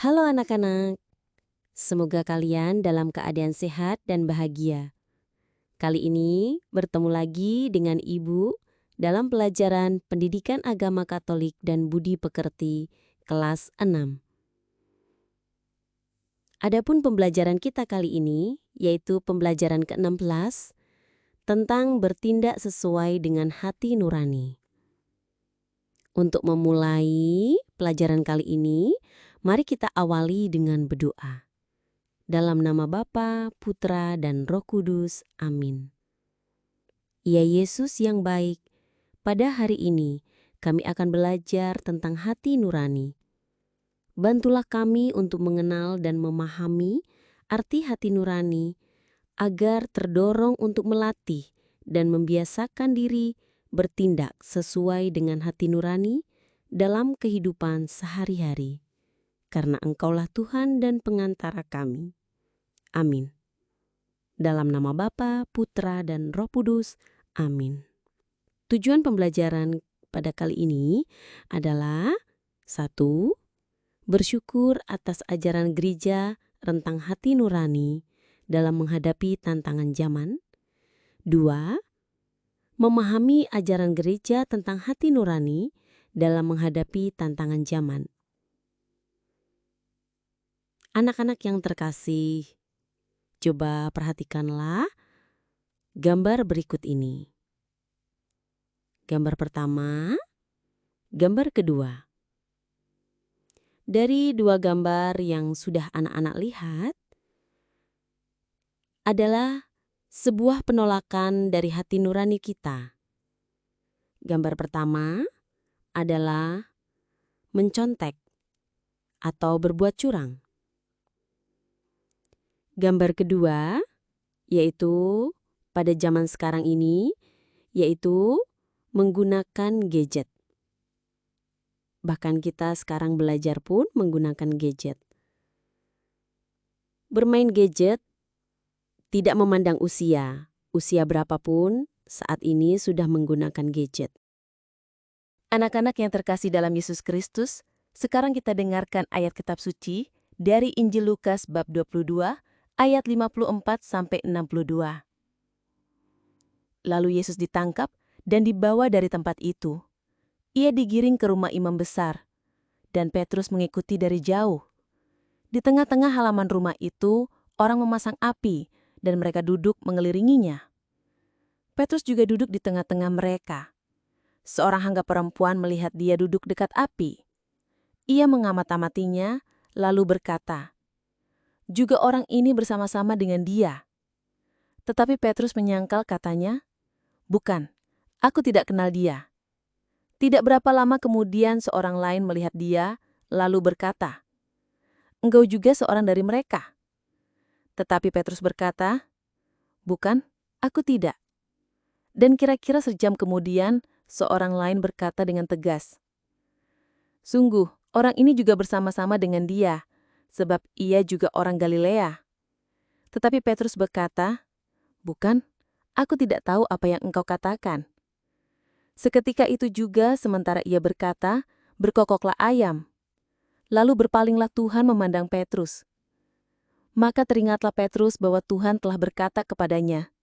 Halo anak-anak, semoga kalian dalam keadaan sehat dan bahagia. Kali ini bertemu lagi dengan Ibu dalam pelajaran Pendidikan Agama Katolik dan Budi Pekerti kelas 6. Adapun pembelajaran kita kali ini yaitu pembelajaran ke-16 tentang bertindak sesuai dengan hati nurani. Untuk memulai pelajaran kali ini, mari kita awali dengan berdoa. Dalam nama Bapa, Putra, dan Roh Kudus. Amin. Ya Yesus yang baik, pada hari ini kami akan belajar tentang hati nurani. Bantulah kami untuk mengenal dan memahami arti hati nurani, agar terdorong untuk melatih dan membiasakan diri bertindak sesuai dengan hati nurani dalam kehidupan sehari-hari. Karena Engkaulah Tuhan dan pengantara kami. Amin. Dalam nama Bapa, Putra, dan Roh Kudus. Amin. Tujuan pembelajaran pada kali ini adalah 1. Bersyukur atas ajaran gereja tentang hati nurani dalam menghadapi tantangan zaman. 2. Memahami ajaran gereja tentang hati nurani dalam menghadapi tantangan zaman. Anak-anak yang terkasih, coba perhatikanlah gambar berikut ini. Gambar pertama, gambar kedua. Dari dua gambar yang sudah anak-anak lihat, adalah sebuah penolakan dari hati nurani kita. Gambar pertama adalah mencontek atau berbuat curang. Gambar kedua, yaitu pada zaman sekarang ini, yaitu menggunakan gadget. Bahkan kita sekarang belajar pun menggunakan gadget. Bermain gadget tidak memandang usia berapapun saat ini sudah menggunakan gadget. Anak-anak yang terkasih dalam Yesus Kristus, sekarang kita dengarkan ayat kitab suci dari Injil Lukas bab 22 ayat 54-62. Lalu Yesus ditangkap dan dibawa dari tempat itu. Ia digiring ke rumah imam besar, dan Petrus mengikuti dari jauh. Di tengah-tengah halaman rumah itu, orang memasang api, dan mereka duduk mengelilinginya. Petrus juga duduk di tengah-tengah mereka. Seorang hamba perempuan melihat dia duduk dekat api. Ia mengamat-amatinya, lalu berkata, "Juga orang ini bersama-sama dengan dia." Tetapi Petrus menyangkal katanya, "Bukan, aku tidak kenal dia." Tidak berapa lama kemudian seorang lain melihat dia, lalu berkata, "Engkau juga seorang dari mereka." Tetapi Petrus berkata, "Bukan, aku tidak." Dan kira-kira sejam kemudian, seorang lain berkata dengan tegas, "Sungguh, orang ini juga bersama-sama dengan dia, sebab ia juga orang Galilea." Tetapi Petrus berkata, "Bukan, aku tidak tahu apa yang engkau katakan." Seketika itu juga, sementara ia berkata, berkokoklah ayam. Lalu berpalinglah Tuhan memandang Petrus. Maka teringatlah Petrus bahwa Tuhan telah berkata kepadanya,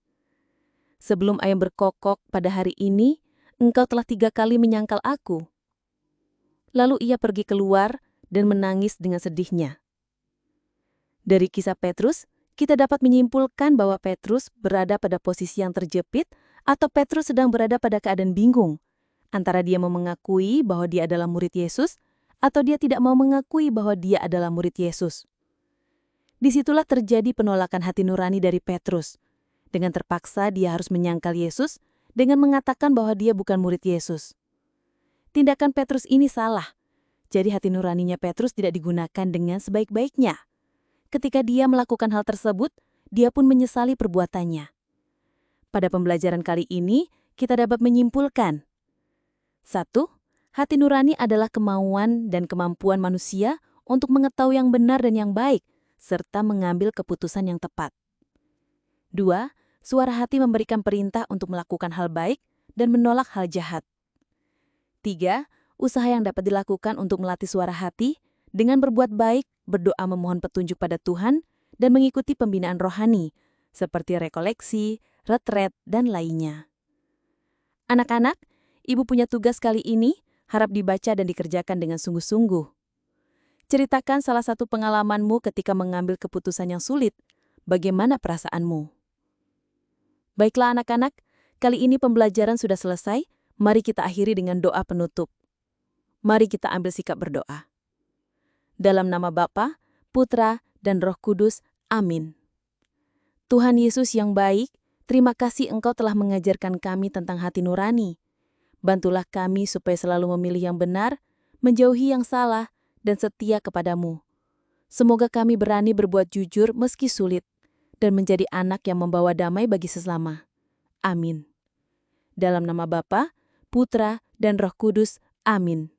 "Sebelum ayam berkokok pada hari ini, engkau telah 3 kali menyangkal aku." Lalu ia pergi keluar dan menangis dengan sedihnya. Dari kisah Petrus, kita dapat menyimpulkan bahwa Petrus berada pada posisi yang terjepit atau Petrus sedang berada pada keadaan bingung, antara dia mau mengakui bahwa dia adalah murid Yesus atau dia tidak mau mengakui bahwa dia adalah murid Yesus. Disitulah terjadi penolakan hati nurani dari Petrus. Dengan terpaksa dia harus menyangkal Yesus dengan mengatakan bahwa dia bukan murid Yesus. Tindakan Petrus ini salah, jadi hati nuraninya Petrus tidak digunakan dengan sebaik-baiknya. Ketika dia melakukan hal tersebut, dia pun menyesali perbuatannya. Pada pembelajaran kali ini, kita dapat menyimpulkan. 1. Hati nurani adalah kemauan dan kemampuan manusia untuk mengetahui yang benar dan yang baik, serta mengambil keputusan yang tepat. 2. Suara hati memberikan perintah untuk melakukan hal baik dan menolak hal jahat. 3. Usaha yang dapat dilakukan untuk melatih suara hati dengan berbuat baik, berdoa memohon petunjuk pada Tuhan dan mengikuti pembinaan rohani, seperti rekoleksi, retret, dan lainnya. Anak-anak, Ibu punya tugas kali ini, harap dibaca dan dikerjakan dengan sungguh-sungguh. Ceritakan salah satu pengalamanmu ketika mengambil keputusan yang sulit. Bagaimana perasaanmu? Baiklah anak-anak, kali ini pembelajaran sudah selesai, mari kita akhiri dengan doa penutup. Mari kita ambil sikap berdoa. Dalam nama Bapa, Putra, dan Roh Kudus, amin. Tuhan Yesus yang baik, terima kasih Engkau telah mengajarkan kami tentang hati nurani. Bantulah kami supaya selalu memilih yang benar, menjauhi yang salah, dan setia kepadamu. Semoga kami berani berbuat jujur meski sulit, dan menjadi anak yang membawa damai bagi sesama. Amin. Dalam nama Bapa, Putra, dan Roh Kudus, amin.